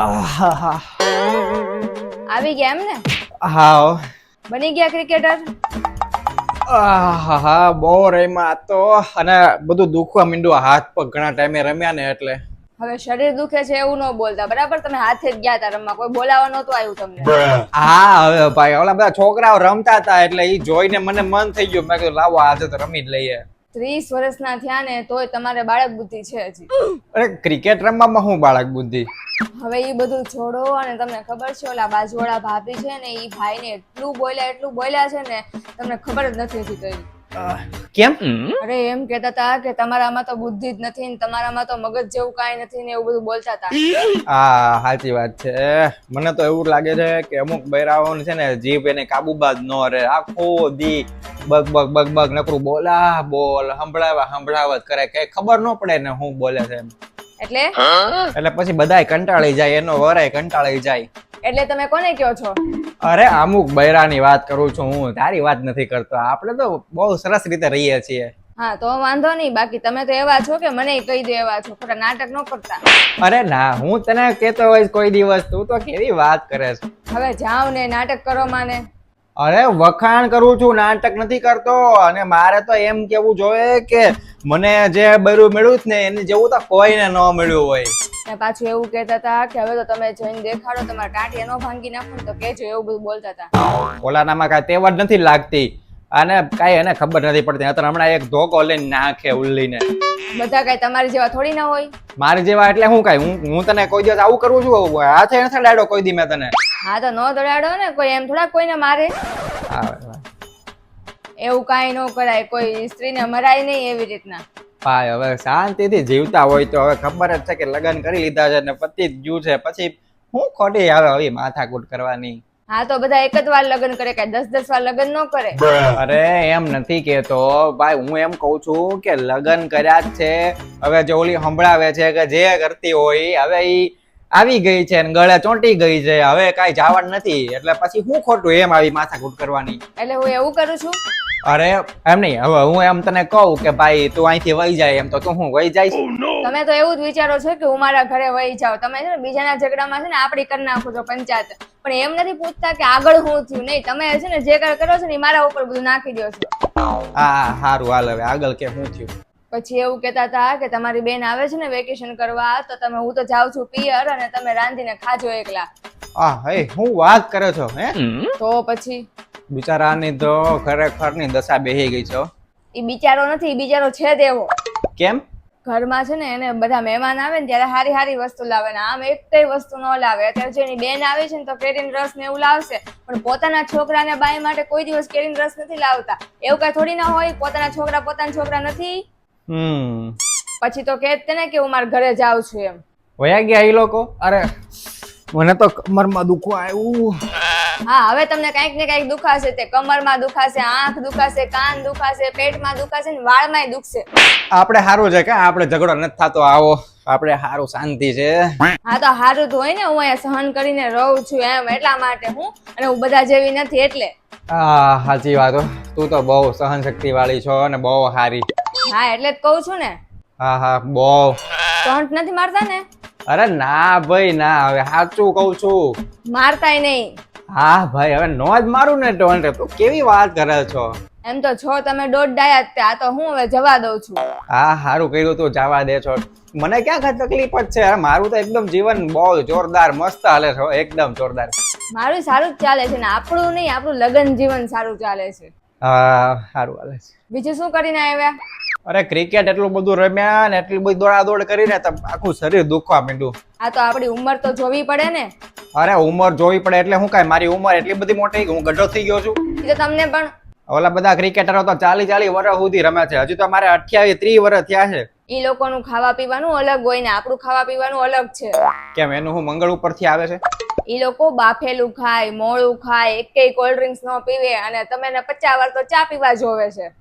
આહાહા. આવી ગયા એમ ને? હા. બની ગયા ક્રિકેટર? આહાહા, બહુ રમ્યા આ તો. અને બધું દુખવા માંડ્યું, હાથ પગ ઘણા ટાઈમે રમ્યા ને એટલે. હવે શરીર દુખે છે એવું ન બોલતા, બરાબર? તમે હાથે જ ગયા હતા રમવા, કોઈ બોલાવા નહોતું આવ્યું તમને. હા હવે ભાઈ, ઓલા બધા છોકરાઓ રમતા હતા એટલે ઈ જોઈને મને મન થઈ ગયું. મેં કીધું લાવો આજે તો રમી જ લઈએ. 30 વર્ષના થયા ને તોય તમારે બાળક બુદ્ધિ છે હજી. અરે ક્રિકેટ રમવામાં હું બાળક બુદ્ધિ. હવે ઈ બધું છોડો અને તમને ખબર છે ઓલા બાજુવાળા ભાભી છે ને ઈ ભાઈને એટલું બોલ્યા છે ને તમને ખબર જ નથી હજી કઈ. કેમ? અરે એમ કહેતા હતા કે તમારામાં તો બુદ્ધિ જ નથી ને તમારામાં તો મગજ જેવું કાંઈ નથી ને એવું બધું બોલતા હતા. હા સાચી વાત છે. મને તો એવું લાગે છે કે અમુક બૈરાઓને છે ને જીભ એને કાબુબાજ ન રહે. આખો દી બગ બગ બગ બગ નકરું બોલ સંભળાવા જ કરે, કઈ ખબર ન પડે ને હું બોલે છે એમ. એટલે પછી બધાય કંટાળી જાય, એનો વરાય કંટાળી જાય. એટલે તમે કોને કહો છો? અરે અમુક બૈરાની વાત કરું છું હું, તારી વાત નથી કરતો. આપણે તો બહુ સરસ રીતે રહીએ છીએ. હા તો વાંધો નહીં, બાકી તમે તો એવા છો કે મને કહી દે એવા છો, ખોટા નાટક ન કરતા. અરે ના, હું તને કેતો હોય કોઈ દિવસ, તું તો કેવી વાત કરે છે. હવે જાવ ને નાટક કરો માને. અરે વખાણ કરું છું, નાટક નથી કરતો. અને મારે તો એમ કેવું જોઈએ કે મને જે બૈરું મળ્યું ને એની જેવું તો કોઈને ન મળ્યું હોય. ને પાછું એવું કહેતા હતા કે હવે તો તમે જઈને દેખાડો, તમારા ટાંટિયા નો ભાંગી નાખો તો કેજો, એવું બધું બોલતા હતા. ઓલાનામાં કાંઈ તેવડ નથી લાગતી અને કાંઈ એને ખબર નથી પડતી. અત્યારે હમણાં એક ધોકો લઈને નાખે ઉલ્લીને. બધા કઈ તમારી જેવા થોડી ના હોય. મારી જેવા એટલે હું કાંઈ હું તને કોઈ દિવસ આવું કરું છું? હાથે નથી લાડ્યો કોઈ દી મેં તને. હા તો નો દોડાડો ને, કોઈ એમ થોડા કોઈને મારે. એવું કાંઈ ન કરાય, કોઈ સ્ત્રીને મરાય નહીં એવી રીતના. ભાઈ હવે શાંતિથી જીવતા હોય તો હવે ખબર જ છે કે લગ્ન કરી લીધા છે ને પતિ જ ગયું છે, પછી હું ખોટી આવે હવે માથાકૂટ કરવાની. હા તો બધા એક જ વાર લગ્ન કરે, કઈ 10 વાર લગ્ન ન કરે. અરે એમ નથી કેતો ભાઈ, હું એમ કઉ છું કે લગ્ન કર્યા જ છે. હવે જે ઓલી સંભળાવે છે કે જે કરતી હોય હવે ઈ આવી ગઈ છે ને ગળે ચોંટી ગઈ છે, હવે કાંઈ જવાનું નથી, એટલે પછી હું ખોટું એમ આવી માથાકૂટ કરવાની. એટલે હું એવું કરું છું? અરે એમ નહીં, હવે હું એમ તને કહું કે ભાઈ તું અહીંથી વહી જાય, એમ તો તું હું વહી જાય. તમે તો એવું જ વિચારો છો કે હું મારા ઘરે વહી જાઉં. તમે છે ને બીજાના ઝઘડામાં છે ને આપડી કરી નાખો છો પંચાયત, પણ એમ નથી પૂછતા કે આગળ શું થયું. નહીં, તમે છે ને જે કરો છો ને મારા ઉપર બધું નાખી દો છો. હા સારું, હાલ હવે આગળ કે શું થયું. પછી એવું કહેતા હતા કે તમારી બેન આવે છે ને વેકેશન કરવા, તો તમે હું તો જાઉં છું પિયર અને તમે રાંધીને ખાજો એકલા. હે હું વાત કરે છો હે? તો પછી બિચારાની તો ખરેખરની દશા બેહી ગઈ છે. ઈ બિચારો નથી, ઈ બિચારો છે જ એવો. કેમ? ઘરમાં છે ને એને બધા મહેમાન આવે ને ત્યારે હારી હારી વસ્તુ લાવે ને આમ એક કઈ વસ્તુ ન લાવે. અત્યારે જો એની બેન આવી છે ને તો કેરીનો રસ ને એવું લાવશે, પણ પોતાના છોકરાને બાઈ માટે કોઈ દિવસ કેરીનો રસ નથી લાવતા. એવું કઈ થોડી ના હોય, પોતાના છોકરા નથી. પછી તો કે ને કે હું મારા ઘરે જાઉં છું એમ. વયા ગયા એ લોકો? અરે મને તો કમરમાં દુખવા આવ્યું. હા હવે તમને કઈક ને કઈક દુખાશે, તે કમરમાં દુખાશે, આંખ દુખાશે, કાન દુખાશે, પેટમાં દુખાશે ને વાળમાંય દુખશે. આપણે સારું છે કે આપણે ઝઘડો નથી થતો, આવો આપણે સારું શાંતિ છે. હા તો સારું તો હોય ને, હું અહીંયા સહન કરીને રહું છું એમ, એટલા માટે હું, અને હું બધા જેવી નથી એટલે. હા સાચી વાત, તું તો બહુ સહન શક્તિ વાળી છો અને બહુ સારી. હા એટલે જ કહું છું ને. હા બહુ. ટોન્ટ નથી મારતા ને? અરે ના ભાઈ ના, હવે સાચું કઉ છું. મારતાય નહીં. હા ભાઈ હવે નો જ મારું ને ટોન્ટ, તું કેવી વાત કરે છો? એમ તો છો તમે દોઢ ડાયા જ, આ તો હું હવે જવા દઉં છું. હા સારું કર્યું તું જવા દે છો. મને ક્યાં કઈ તકલીફ જ છે? મારું તો એકદમ જીવન બહુ જોરદાર મસ્ત હાલે છે, એકદમ જોરદાર. મારું સારું જ ચાલે છે ને, આપણું નહીં, આપણું લગ્ન જીવન સારું ચાલે છે. હા સારું હાલે છે. બીજું શું કરીને આવ્યા? અરે ક્રિકેટ એટલું બધું રમ્યા ને એટલી બધી દોડાદોડ કરીને આખું શરીર દુખવા માંડ્યું. આ તો આપણી ઉંમર તો જોવી પડે ને. અરે ઉંમર જોવી પડે એટલે હું કાંઈ મારી ઉંમર એટલી બધી મોટી, હું ગઢો થઈ ગયો છું? એ તો તમને પણ. ઓલા બધા ક્રિકેટરો તો 40 વર્ષ સુધી રમે છે, હજી તો મારે 28-30 વર્ષ થયા છે. ઈ લોકોનું ખાવા પીવાનું અલગ હોય ને આપણું ખાવા પીવાનું અલગ છે. કેમ, એનું હું મંગળ ઉપરથી આવે છે? ઈ લોકો બાફેલું ખાય, મોળું ખાય, એકેય કોલ્ડ ડ્રિંક્સ ન પીવે, અને તમે 50 વાર તો ચા પીવા જોવે છે.